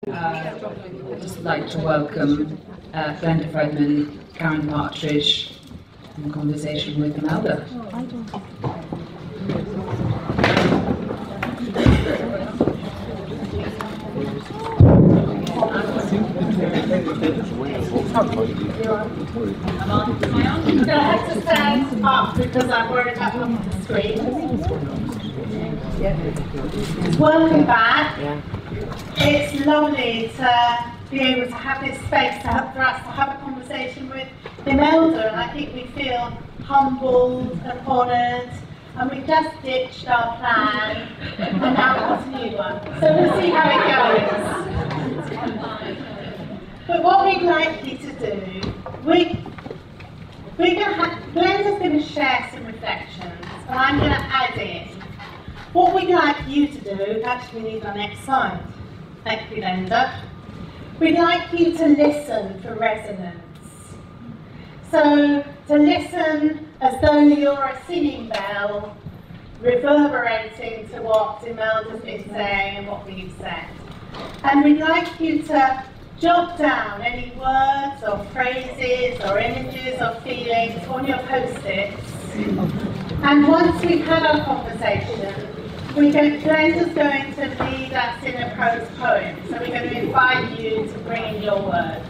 I'd just like to welcome Glenda Fredman, Karen Partridge, in conversation with Imelda. I'm going to have to stand up because I'm worried about looking at the screen. Welcome back. It's lovely to be able to have this space for us to have a conversation with Imelda, and I think we feel humbled and honoured, and we've just ditched our plan and now we've got a new one. So we'll see how it goes. But what we'd like you to do, Glenda's going to share some reflections, and I'm going to add in. What we'd like you to do, actually we need our next slide. Thank you, Glenda. We'd like you to listen for resonance. So, to listen as though you're a singing bell, reverberating to what Imelda's been saying and what we've said. And we'd like you to jot down any words or phrases or images or feelings on your post-its. And once we've had our conversation, Glenda's going to lead us in a prose poem. So we're going to invite you to bring in your words.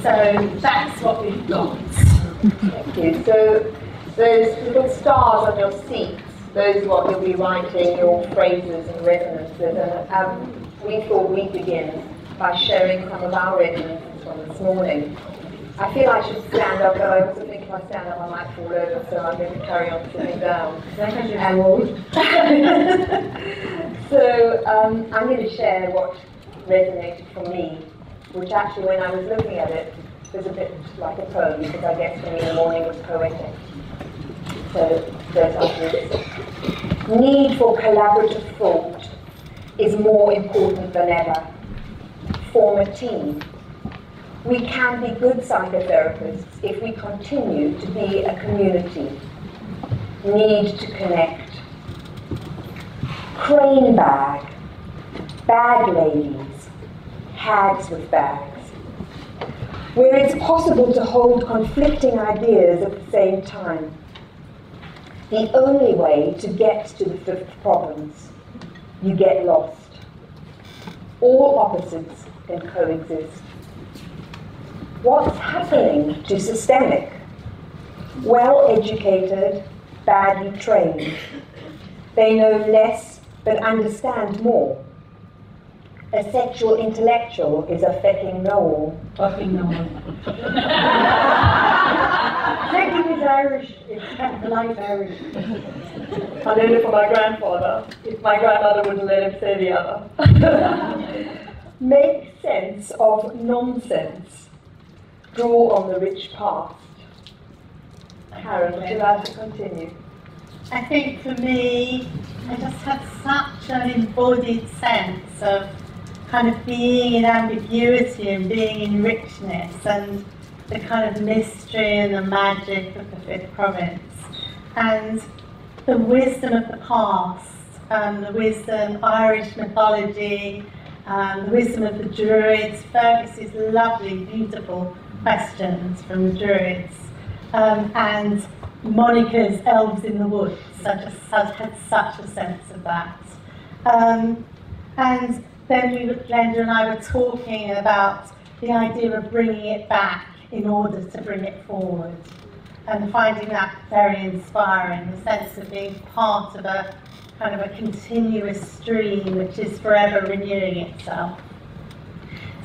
So that's what we've got. Thank you. So those little stars on your seats, those are what you'll be writing your phrases and resonances. And we thought we'd begin by sharing some of our resonances from this morning. I feel I should stand up, but I also think if I stand up I might fall over, so I'm going to carry on sitting down. So I'm going to share what resonated for me, which actually when I was looking at it was a bit like a poem, because I guess for me the morning was poetic. So there's others. Need for collaborative thought is more important than ever. Form a team. We can be good psychotherapists if we continue to be a community. Need to connect. Crane bag. Bag ladies. Hags with bags. Where it's possible to hold conflicting ideas at the same time. The only way to get to the fifth province. You get lost. All opposites can coexist. What's happening to systemic? Well-educated, badly trained. They know less but understand more. A sexual intellectual is a fecking know-all. Fucking no. Fecking is Irish, it's kind of like Irish. I learned it from my grandfather. If my grandmother wouldn't let him say the other. Make sense of nonsense. Draw on the rich past. Karen, would you like to continue? I think for me, I just had such an embodied sense of kind of being in ambiguity and being in richness and the kind of mystery and the magic of the fifth province. And the wisdom of the past, the wisdom, Irish mythology, the wisdom of the Druids, Fergus's lovely, beautiful questions from the Druids, and Monica's Elves in the Woods. I just had such a sense of that. And then Glenda and I were talking about the idea of bringing it back in order to bring it forward, and finding that very inspiring, the sense of being part of a kind of a continuous stream which is forever renewing itself.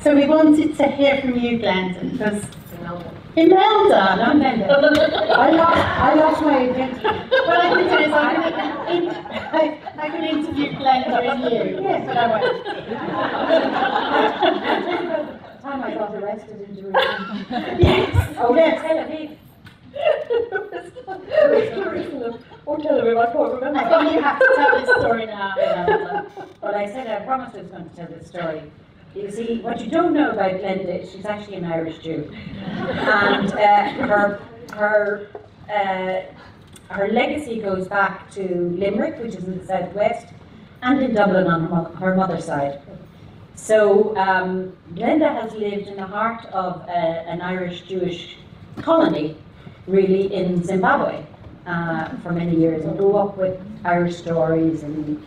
So we wanted to hear from you, Glenda, because Imelda, not Glenda. I lost my identity. What I can do is I can interview Glenda and you. Yes, but I won't. The time I got arrested in Jerusalem. Yes. Oh, yes. Tel Aviv. Or tell them if I can't remember. I think you have to tell this story now, Imelda. But I said I promised I was going to tell this story. You see, what you don't know about Glenda is she's actually an Irish Jew. And her legacy goes back to Limerick, which is in the southwest, and in Dublin on her mother's side. So Glenda has lived in the heart of an Irish Jewish colony, really, in Zimbabwe for many years, and grew up with Irish stories and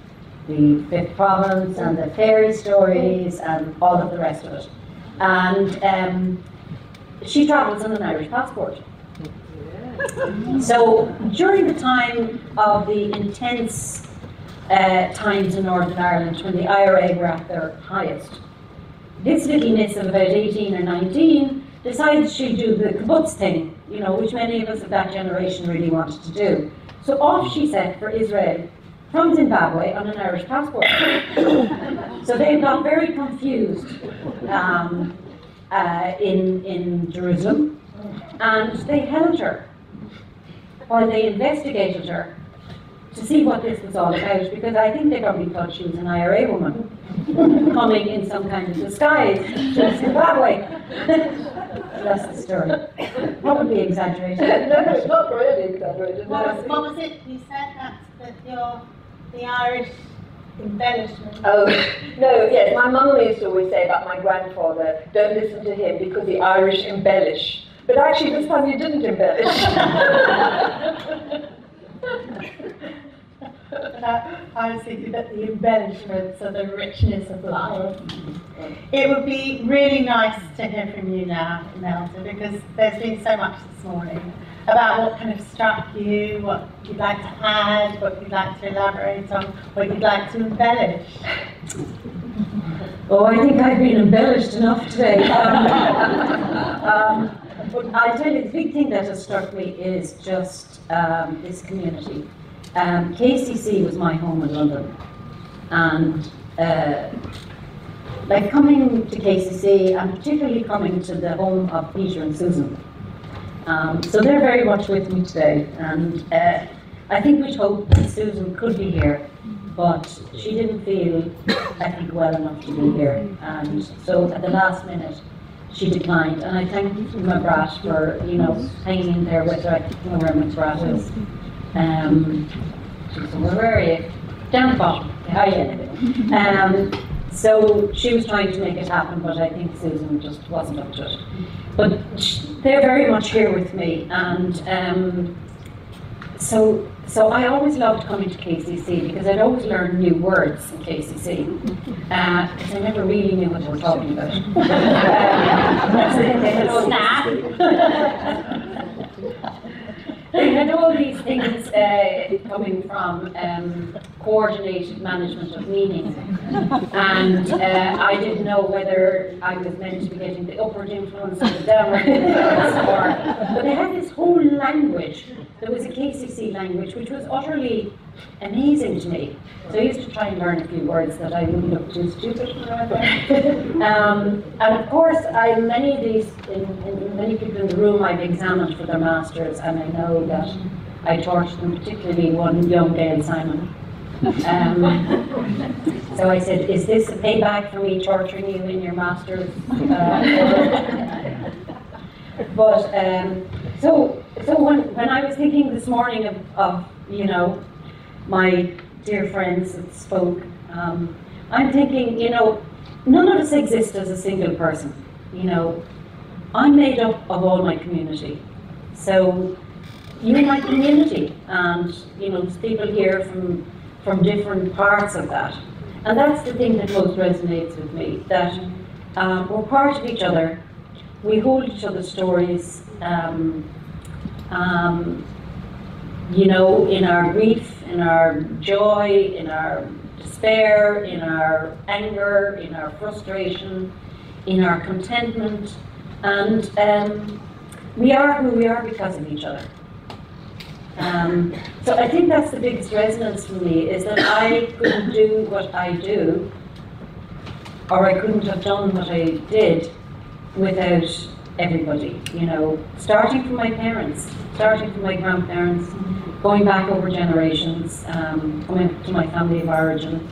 the Fifth Province and the fairy stories and all of the rest of it. And she travels on an Irish passport. So during the time of the intense times in Northern Ireland, when the IRA were at their highest, this little miss of about 18 or 19 decided she'd do the kibbutz thing, you know, which many of us of that generation really wanted to do. So off she set for Israel from Zimbabwe on an Irish passport. So they got very confused in Jerusalem, and they held her while they investigated her to see what this was all about, because I think they probably thought she was an IRA woman coming in some kind of disguise to Zimbabwe. That's the story. Probably exaggerated. No, it's not really exaggerated. What was it you said that you're the Irish embellishment? Oh, no, yes, my mum used to always say about my grandfather, don't listen to him because the Irish embellish. But actually this time you didn't embellish. I was thinking that the embellishments are the richness of life. It would be really nice to hear from you now, Imelda, because there's been so much this morning about what kind of struck you, what you'd like to add, what you'd like to elaborate on, what you'd like to embellish. Oh, I think I've been embellished enough today. But I'll tell you, the big thing that has struck me is just this community. KCC was my home in London, and like coming to KCC, and particularly coming to the home of Peter and Susan. So they're very much with me today, and I think we'd hoped that Susan could be here, but she didn't feel, I think, well enough to be here, and so at the last minute she declined, and I thank my brat for, you know, hanging in there with her. I don't know where my brat is. So where are you? Down the bottom. Oh yeah. So she was trying to make it happen, but I think Susan just wasn't up to it. But they're very much here with me, and so I always loved coming to KCC because I'd always learn new words in KCC, because I never really knew what I was talking about. They had all these things coming from coordinated management of meaning, and I didn't know whether I was meant to be getting the upward influence or the downward influence, but they had this whole language. There was a KCC language which was utterly amazing to me. So I used to try and learn a few words that I wouldn't look too stupid for. And of course, many of these, many people in the room I've examined for their masters, and I know that I tortured them, particularly one young Gail Simon. So I said, is this a payback for me torturing you in your masters? So when I was thinking this morning of you know, my dear friends that spoke, I'm thinking, you know, none of us exist as a single person. You know, I'm made up of all my community. So you're my community, and you know, there's people here from different parts of that. And that's the thing that most resonates with me, that we're part of each other, we hold each other's stories, you know, in our grief, in our joy, in our despair, in our anger, in our frustration, in our contentment, and we are who we are because of each other. So I think that's the biggest resonance for me, is that I couldn't do what I do, or I couldn't have done what I did without everybody, you know, starting from my parents, starting from my grandparents, going back over generations, coming to my family of origin,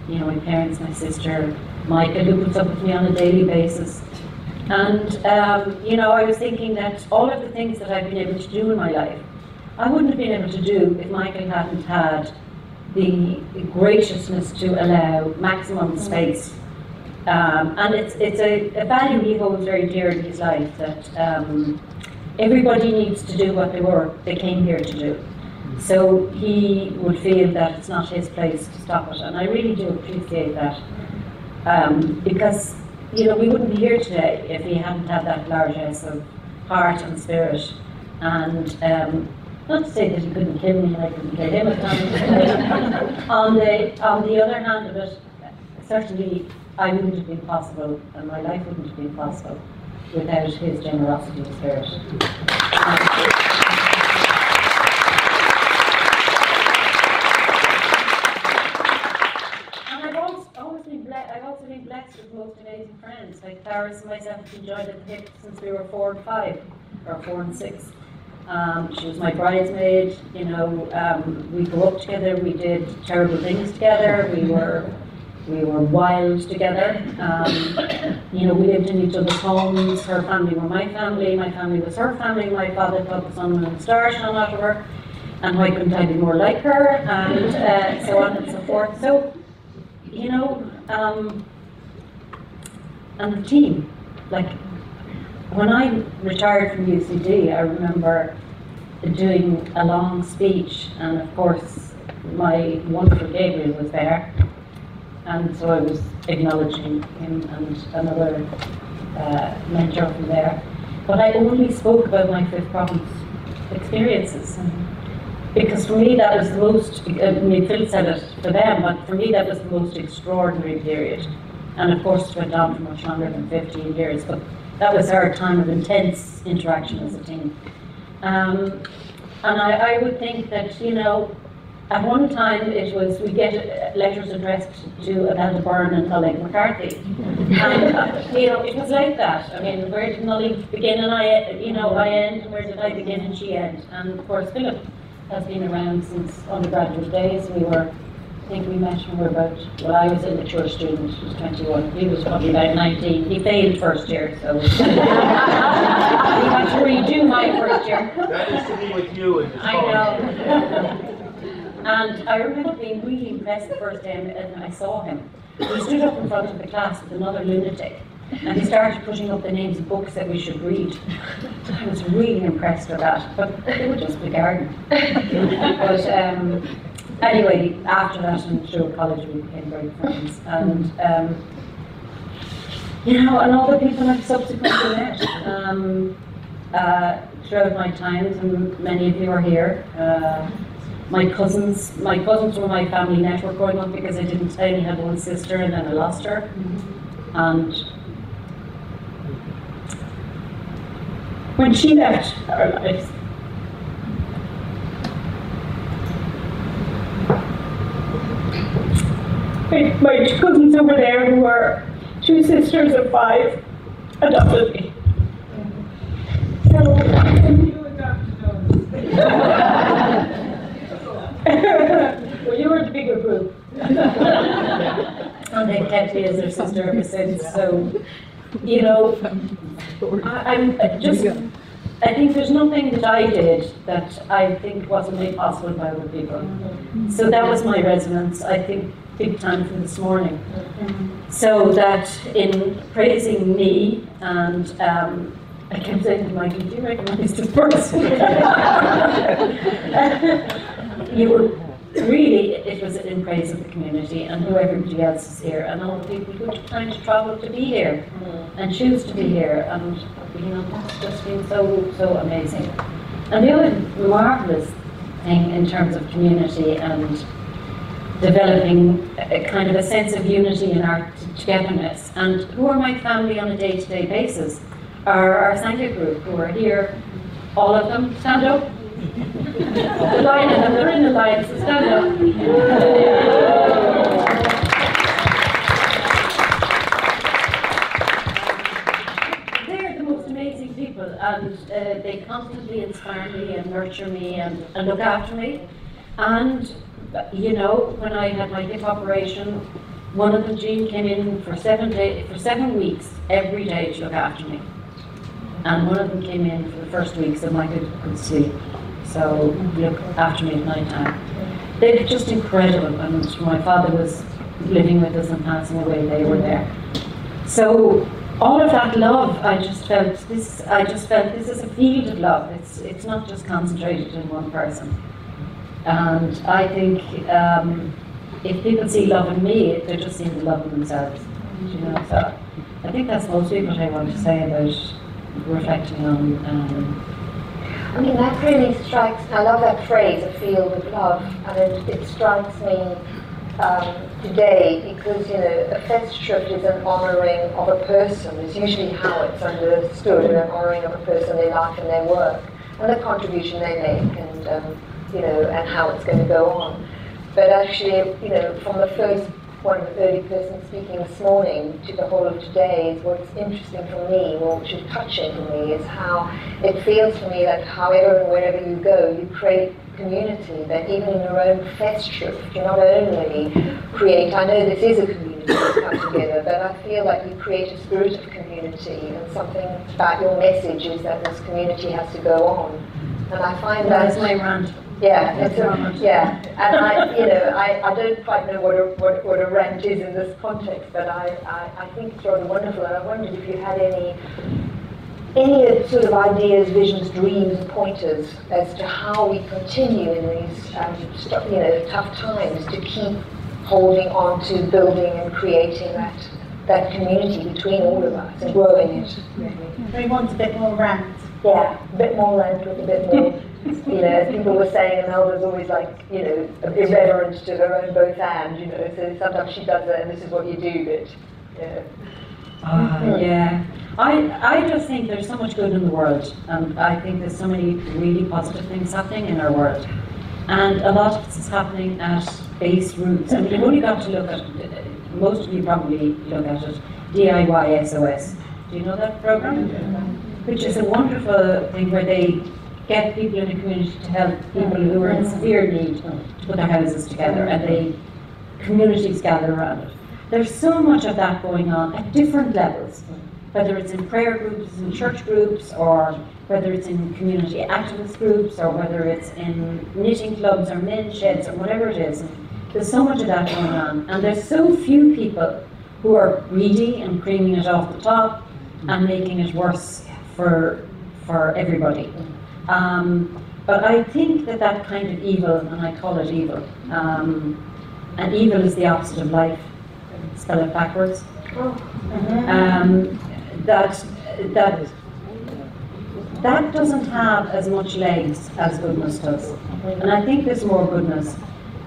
you know, my parents, my sister, Michael, who puts up with me on a daily basis. And, you know, I was thinking that all of the things that I've been able to do in my life, I wouldn't have been able to do if Michael hadn't had the graciousness to allow maximum space and it's a value he holds very dear in his life, that everybody needs to do what they came here to do. So he would feel that it's not his place to stop it, and I really do appreciate that, because we wouldn't be here today if he hadn't had that largesse of heart and spirit. And not to say that he couldn't kill me and I couldn't kill him at times. On the other hand of it, certainly I wouldn't have been possible, and my life wouldn't have been possible without his generosity of spirit. I've also been blessed with most amazing friends. Like Paris and myself have been joined at the hip since we were 4 and 5, or 4 and 6. She was my bridesmaid. We grew up together. We did terrible things together. We were wild together. We lived in each other's homes. Her family were my family. My family was her family. My father thought the sun and the stars shone out of her, and why couldn't I be more like her? And so on and so forth. So. And the team, like when I retired from UCD, I remember doing a long speech, and of course my wonderful Gabriel was there, and so I was acknowledging him and another mentor from there. But I only spoke about my Fifth Province experiences. Because for me that was the most, Phil said it for them, but for me that was the most extraordinary period. And of course it went on for much longer than 15 years, but that was our time of intense interaction as a team. And I would think that, at one time we get letters addressed to Imelda and Glenda McCarthy. And, it was like that. I mean, where did Nolly begin and I end, and where did I begin and she end? And of course Philip has been around since undergraduate days. I think we met when we were about, I was a mature student, he was 21, he was probably about 19. He failed first year, so he had to redo my first year. That is to be with you in this I know. And I remember being really impressed the first day I saw him. He stood up in front of the class with another lunatic, and he started putting up the names of books that we should read. I was really impressed with that, but they were just the garden. But anyway, after that and through college we became great friends. And and all the people I've subsequently met throughout my times, and many of you are here. My cousins were my family network growing up, because I only had one sister and then I lost her. And when she left our lives, my two cousins over there, who were 2 sisters of 5, adopted me. So, you adopted well, you were the bigger group. And they kept me as their sister ever since. So, I think there's nothing that I did that I think wasn't made possible by other people. So that was my resonance, I think, big time for this morning. So that in praising me, and I kept saying to Michael, do you recognize this person? You were really, it was in praise of the community and who everybody else is here, and all the people who are trying to travel to be here and choose to be here, and that's just been so amazing. And the other marvellous thing in terms of community and developing a kind of a sense of unity in our togetherness, and who are my family on a day-to-day basis, are our Sangha group, who are here, all of them, stand up. The line of them, they're in the line, so stand up. They're the most amazing people, and they constantly inspire me and nurture me and look after me. And when I had my hip operation, one of them, Jean, came in for 7 weeks every day to look after me. And one of them came in for the first week so Michael could sleep. So look after me at night time. They were just incredible, and my father was living with us and passing away, they were there. So all of that love, I just felt this is a field of love. It's not just concentrated in one person. And I think if people see love in me, they're just seeing the love in themselves. You know, so I think that's mostly what I want to say about reflecting on. I mean, that really strikes, I love that phrase, a field of love, and it strikes me today because, you know, a Festschrift is an honouring of a person, is usually how it's understood, an honouring of a person, their life and their work, and the contribution they make, and, you know, and how it's going to go on. But actually, you know, from the first one of the early persons speaking this morning to the whole of today, is what's interesting for me, or which is touching for me, is how it feels to me that however and wherever you go, you create community, that even in your own Festschrift, you not only create, I know this is a community that's come together, but I feel like you create a spirit of community, and something about your message is that this community has to go on. And I find That's my rant. Yeah, and I don't quite know what a rant is in this context, but I think it's rather wonderful, and I wondered if you had any sort of ideas, visions, dreams, pointers as to how we continue in these tough times to keep holding on to building and creating that community between all of us and growing it. We want a bit more rant. Yeah, a bit more rant with a bit more. You know, as people were saying, Imelda's always like, you know, irreverent to her own both and, you know, so sometimes she does that and this is what you do, but, yeah. I just think there's so much good in the world, and I think there's so many really positive things happening in our world. And a lot of this is happening at base roots. I mean, you've only got to look at, most of you probably look at it, DIY SOS. Do you know that program? Which is a wonderful thing where they get people in the community to help people who are in severe need to put their houses together, and communities gather around it. There's so much of that going on at different levels, whether it's in prayer groups, in church groups, or whether it's in community activist groups, or whether it's in knitting clubs or men's sheds, or whatever it is. There's so much of that going on, and there's so few people who are greedy and creaming it off the top and making it worse for everybody. But I think that kind of evil, and I call it evil, and evil is the opposite of life. Spell it backwards. That doesn't have as much legs as goodness does, and I think there's more goodness.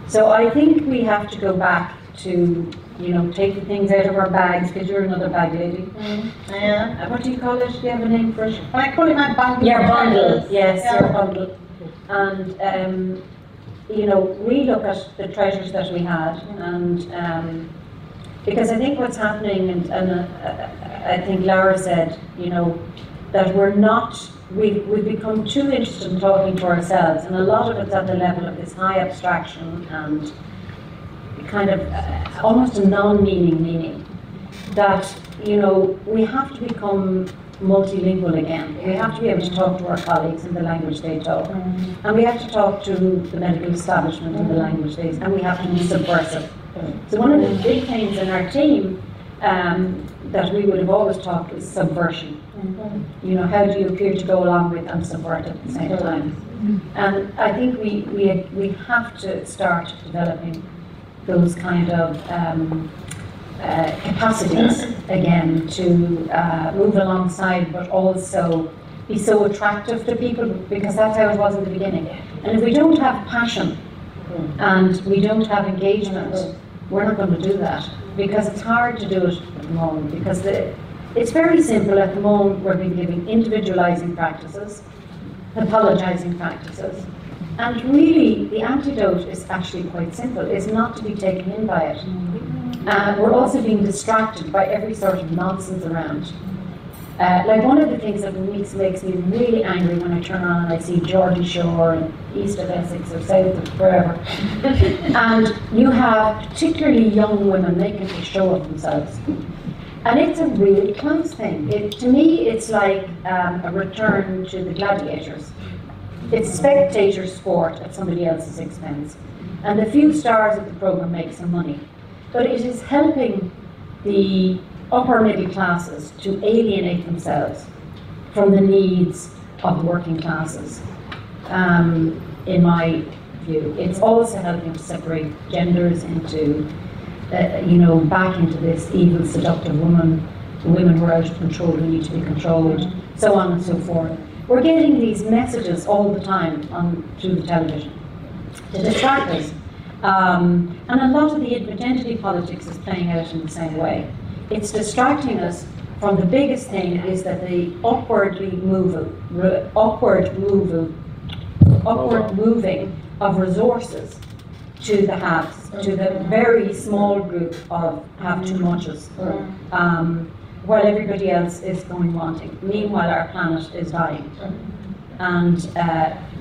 So I think we have to go back to, you know, take the things out of our bags, because you're another bag lady. Yeah. What do you call it? Do you have a name for it? I call it my bundle. Your bundle, yes, yeah. Your bundle. And, you know, relook at the treasures that we had, and because I think what's happening, and I think Lara said, you know, that we've become too interested in talking to ourselves, and a lot of it's at the level of this high abstraction and kind of almost a non-meaning meaning, that, you know, we have to become multilingual again. We have to be able to talk to our colleagues in the language they talk, and we have to talk to the medical establishment in the language they, and we have to be subversive. So one of the big things in our team that we would have always talked was subversion. You know, how do you appear to go along with and subvert at the same time? And I think we have to start developing those kind of capacities again to move alongside, but also be so attractive to people, because that's how it was in the beginning. And if we don't have passion and we don't have engagement, we're not going to do that, because it's hard to do it at the moment, because it's very simple at the moment. We're being given individualizing practices, pathologizing practices, and really the antidote is actually quite simple. It's not to be taken in by it. We're also being distracted by every sort of nonsense around. Like one of the things that makes me really angry when I turn on and I see Geordie Shore and east of Essex or south of wherever, and you have particularly young women making a show of themselves. And it's a real class thing. To me, it's like a return to the gladiators. It's spectator sport at somebody else's expense. And the few stars of the program make some money. But it is helping the upper middle classes to alienate themselves from the needs of working classes, in my view. It's also helping to separate genders into, back into this evil, seductive woman, the women who are out of control, who need to be controlled, so on and so forth. We're getting these messages all the time through the television to distract us. And a lot of the identity politics is playing out in the same way. It's distracting us from the biggest thing is that the upward moving of resources to the haves, to the very small group of have too muches, while everybody else is going wanting. Meanwhile, our planet is dying. And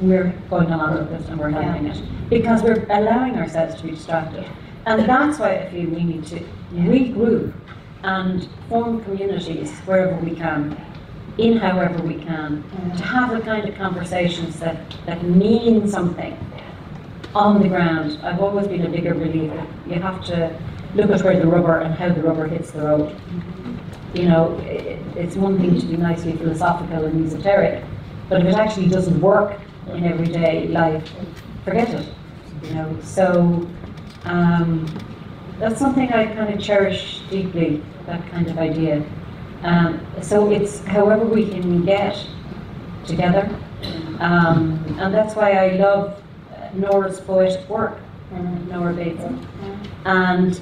we're going along with it and we're helping it. Because we're allowing ourselves to be distracted. And that's why I feel we need to regroup and form communities wherever we can, in however we can, to have the kind of conversations that mean something on the ground. I've always been a bigger believer. You have to look at where the rubber and how the rubber hits the road. It's one thing to be nicely philosophical and esoteric, but if it actually doesn't work in everyday life, forget it. So that's something I kind of cherish deeply, that kind of idea. So it's however we can get together, and that's why I love Nora's poetic work, Nora Bateson. And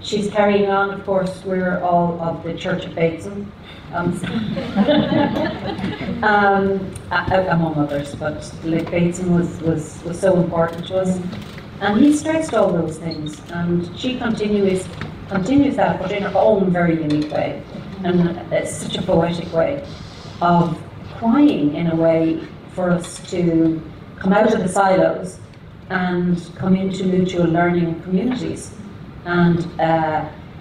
she's carrying on, of course, we're all of the Church of Bateson, among others, but like Bateson was so important to us. And he stressed all those things, and she continues that, but in her own very unique way. And it's such a poetic way of crying, in a way, for us to come out of the silos and come into mutual learning communities. And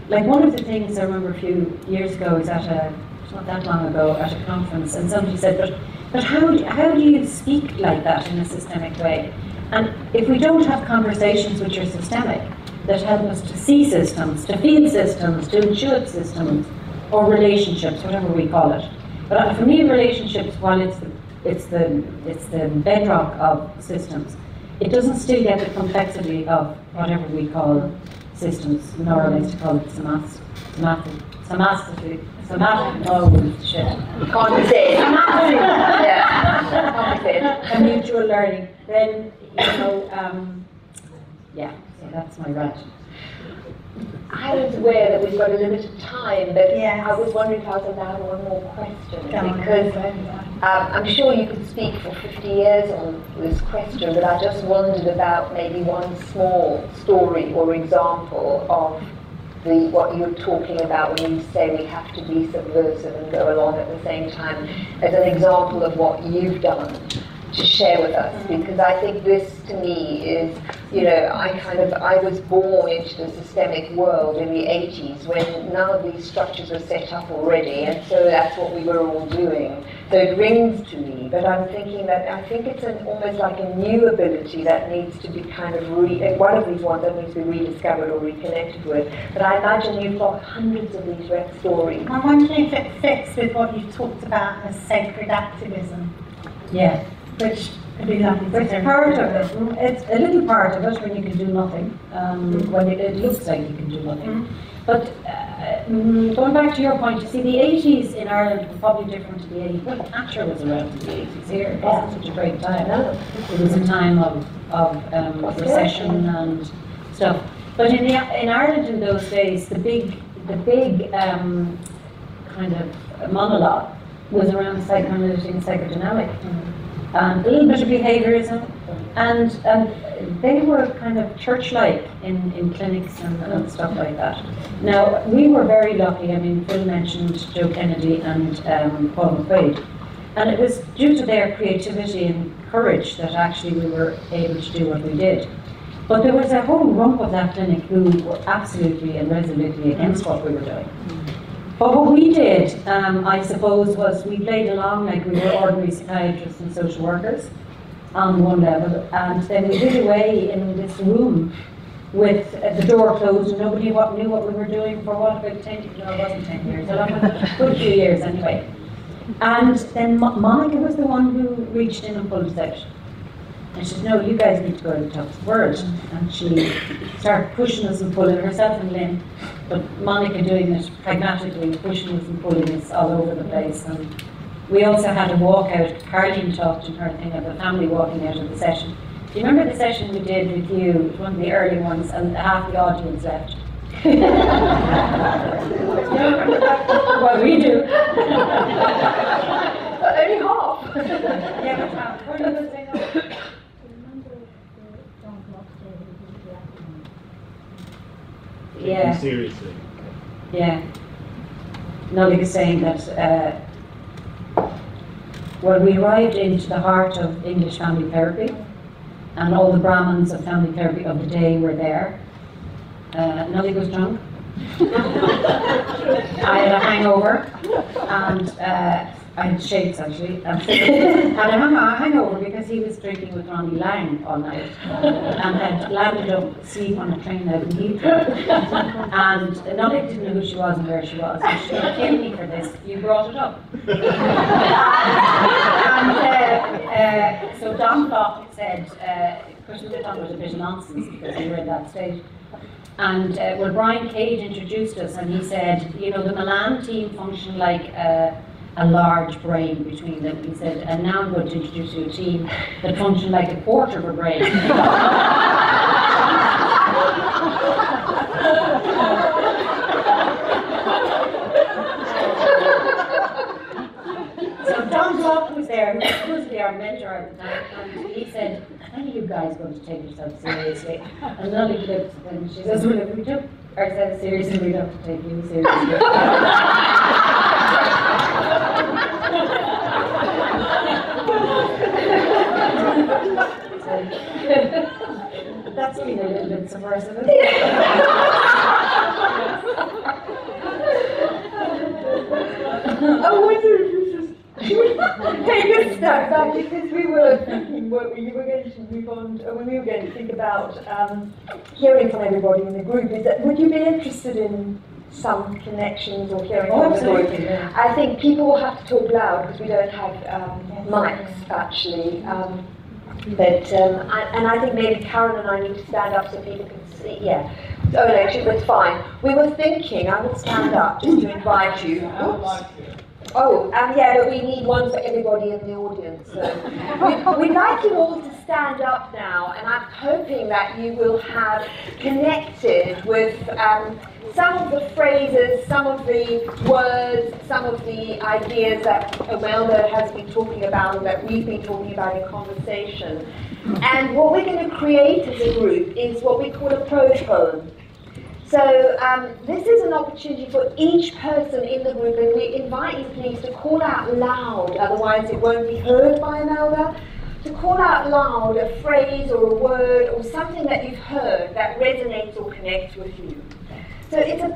like one of the things I remember a few years ago was not that long ago, at a conference, and somebody said, but how do you speak like that in a systemic way? And if we don't have conversations which are systemic, that help us to see systems, to feel systems, to intuit systems, or relationships, whatever we call it. But for me, relationships, while it's the bedrock of systems, it doesn't still get the complexity of whatever we call systems. Nora likes to call it somatic, and mutual learning. Then, so that's my rant. I was aware that we've got a limited time, but I was wondering if I was allowed one more question, because I'm sure you could speak for 50 years on this question, but I just wondered about maybe one small story or example of what you're talking about when you say we have to be subversive and go along at the same time, as an example of what you've done to share with us, because I think this to me is, I was born into the systemic world in the 80s when none of these structures were set up already, and so that's what we were all doing. So it rings to me, but I'm thinking that I think it's almost like a new ability that needs to be kind of one of these ones that needs to be rediscovered or reconnected with. But I imagine you've got hundreds of these stories. I'm wondering if it fits with what you've talked about as sacred activism. Yeah. Which could be lovely. It's part of it. It's a little part of it when you can do nothing, when it looks like you can do nothing. But going back to your point, you see, the 80s in Ireland were probably different to the 80s. Well, Thatcher was around in the 80s here. It wasn't such a great time. It was a time of recession and stuff. But in Ireland in those days, the big kind of monologue was around psychoanalytic and psychodynamic. A little bit of behaviorism, and they were kind of church-like in clinics and stuff like that. Now, we were very lucky. I mean, Phil mentioned Joe Kennedy and Paul McQuaid, and it was due to their creativity and courage that actually we were able to do what we did. But there was a whole rump of that clinic who were absolutely and resolutely against what we were doing. But what we did, I suppose, was we played along like we were ordinary psychiatrists and social workers on one level, and then we hid away in this room with the door closed and nobody knew what we were doing for what, about 10 years? No, it wasn't 10 years, a good few years anyway. And then Monica was the one who reached in and pulled us out. And she said, no, you guys need to go and talk to the word. And she started pushing us and pulling herself and Lynn, but Monica doing it pragmatically, pushing us and pulling us all over the place. And we also had a walk out. Caroline talked in her thing of the family walking out of the session. Do you remember the session we did with you? It was one of the early ones, and half the audience left. Well, we do. But only half. Yeah, but half. What do you say? Yeah. Seriously. Yeah. Nolik is saying that, well, we arrived into the heart of English family therapy, and all the Brahmins of family therapy of the day were there. Nolik was drunk. I had a hangover, and I had shakes actually, and I had a hangover because he was drinking with Ronnie Lang all night, and had landed up asleep on a train out in Heathrow. And Nolik didn't know who she was and where she was. And she would kill me for this. You brought it up. And so Don Flock said, because we thought it was a bit of nonsense because we were at that stage. And well, Brian Cage introduced us, and he said, you know, the Milan team function like a large brain between them. He said, and now I'm going to introduce you to a team that function like a quarter of a brain. So Don Flock was there, who was supposedly our mentor at the time, and he said, are you guys going to take yourself seriously? And Lolly looked and she says, well, if we took ourselves seriously, we'd have to take you seriously. That's been a little bit subversive. I wonder if we should take a step back, because we were thinking what we were going to move on, when we were going to think about hearing from everybody in the group. Is that, would you be interested in some connections or hearing from the group? Yeah. I think people will have to talk loud because we don't have mics actually. And I think maybe Karen and I need to stand up so people can see. Yeah. Oh no, it's fine. We were thinking, I will stand up just to invite you. Oops. Oh, yeah, but we need one for everybody in the audience. So we'd like you all to stand up now, and I'm hoping that you will have connected with some of the phrases, some of the words, some of the ideas that Imelda has been talking about, and that we've been talking about in conversation. And what we're going to create as a group is what we call a prose poem. So this is an opportunity for each person in the group, and we invite you please to call out loud, otherwise it won't be heard by Imelda, to call out loud a phrase or a word or something that you've heard that resonates or connects with you. So it's a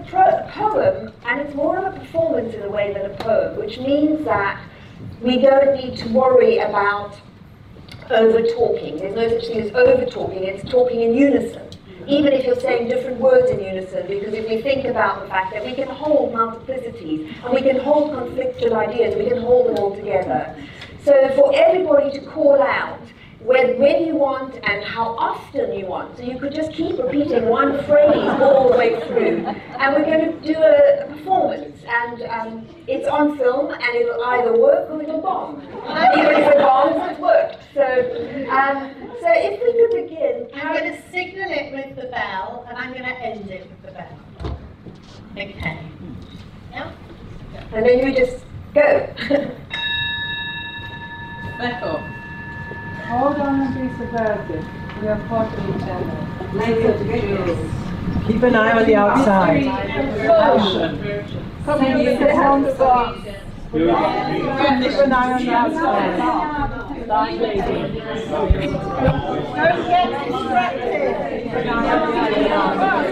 poem, and it's more of a performance in a way than a poem, which means that we don't need to worry about over-talking. There's no such thing as over-talking, it's talking in unison. Even if you're saying different words in unison, because if we think about the fact that we can hold multiplicities, and we can hold conflictual ideas, we can hold them all together. So for everybody to call out when you want and how often you want. So you could just keep repeating one phrase all the way through. And we're going to do a performance, and it's on film, and it'll either work or it'll bomb. Even if it bombs, it worked. So if we could begin. I'm going to signal it with the bell, and I'm going to end it with the bell. Okay. Yeah? And then you just go. Record. Hold on and be subversive. We are part of each other. Keep an eye on the outside. Come on, sit on the box. Keep an eye on the outside. Don't get distracted. Keep an eye on the outside.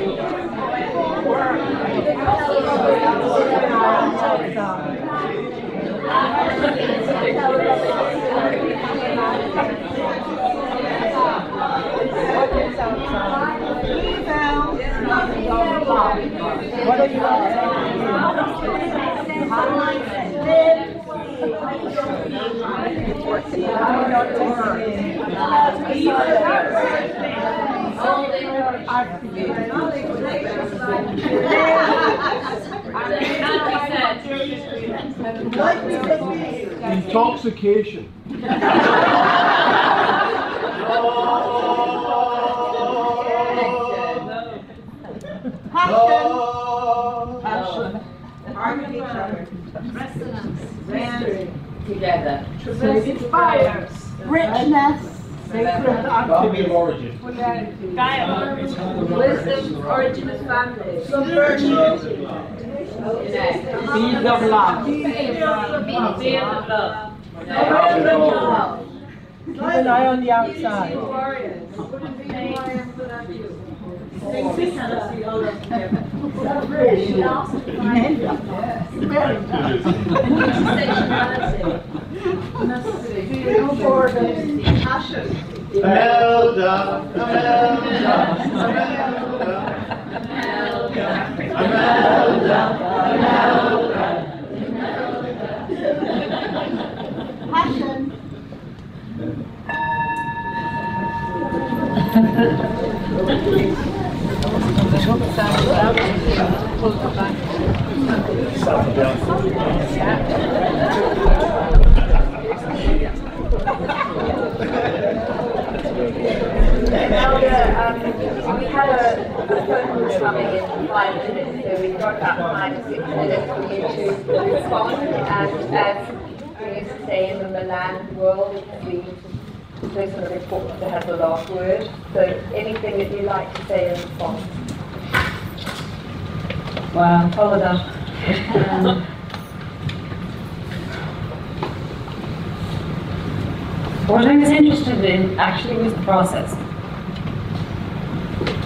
Intoxication. Passion. Arguing each other. Resonance. Together. Inspires. Richness. Family of origin. Wisdom, origin of family. Field of love. Field of love. Keep an eye on the outside. Imelda, Passion. We had a phone call coming in 5 minutes, so we've got about 5 to 6 minutes for you to respond. And as we used to say in the Milan world, the person of importance that has the last word. So anything that you'd like to say in response? Wow, follow that. What I was interested in actually was the process.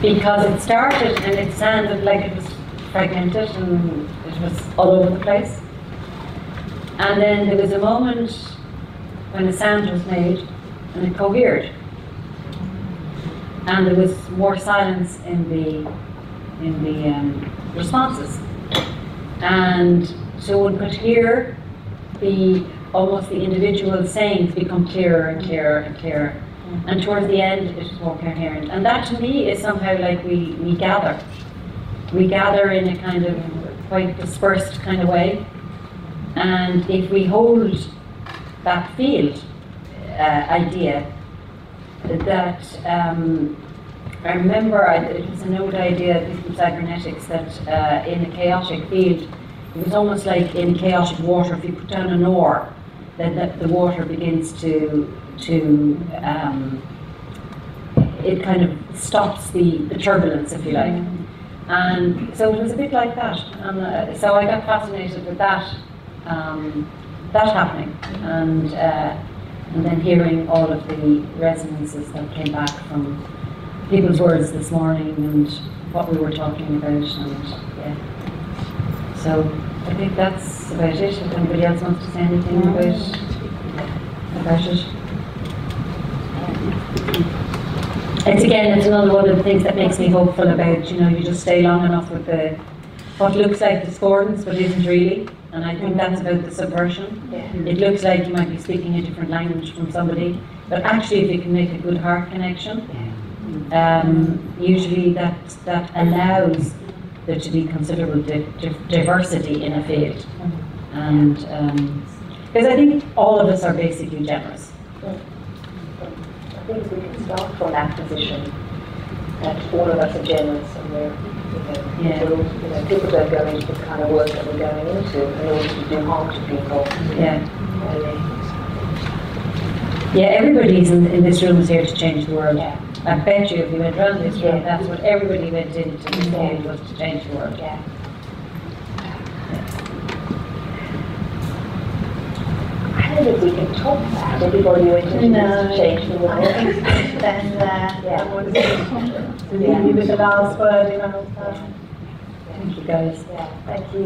Because it started and it sounded like it was fragmented and it was all over the place. And then there was a moment when a sound was made and it cohered. And there was more silence in the responses. And so one could hear almost the individual sayings become clearer and clearer and clearer. And towards the end, it was more coherent. And that to me is somehow like we gather. We gather in a kind of quite dispersed kind of way. And if we hold that field idea, that I remember it was an old idea from cybernetics that in a chaotic field, it was almost like in chaotic water, if you put down an oar, then the water begins to it kind of stops the turbulence, if you like. And so it was a bit like that. And so I got fascinated with that happening, and then hearing all of the resonances that came back from people's words this morning and what we were talking about, and yeah. So I think that's about it. If anybody else wants to say anything about it. It's another one of the things that makes me hopeful about, you just stay long enough with what looks like discordance but isn't really. And I think that's about the subversion. It looks like you might be speaking a different language from somebody, but actually if you can make a good heart connection, usually that allows there to be considerable diversity in a field. And because I think all of us are basically generous. I think we can start from that position, that all of us are generous, and we're, people don't go into the kind of work that we're going into in order to do harm to people. Yeah, everybody's in this room is here to change the world. I bet you if you went around this room, that's what everybody went into this field was to change the world. I don't know if we can top that. Everybody went into this to change the world. Then leave you with the last word, Thank you guys. Thank you.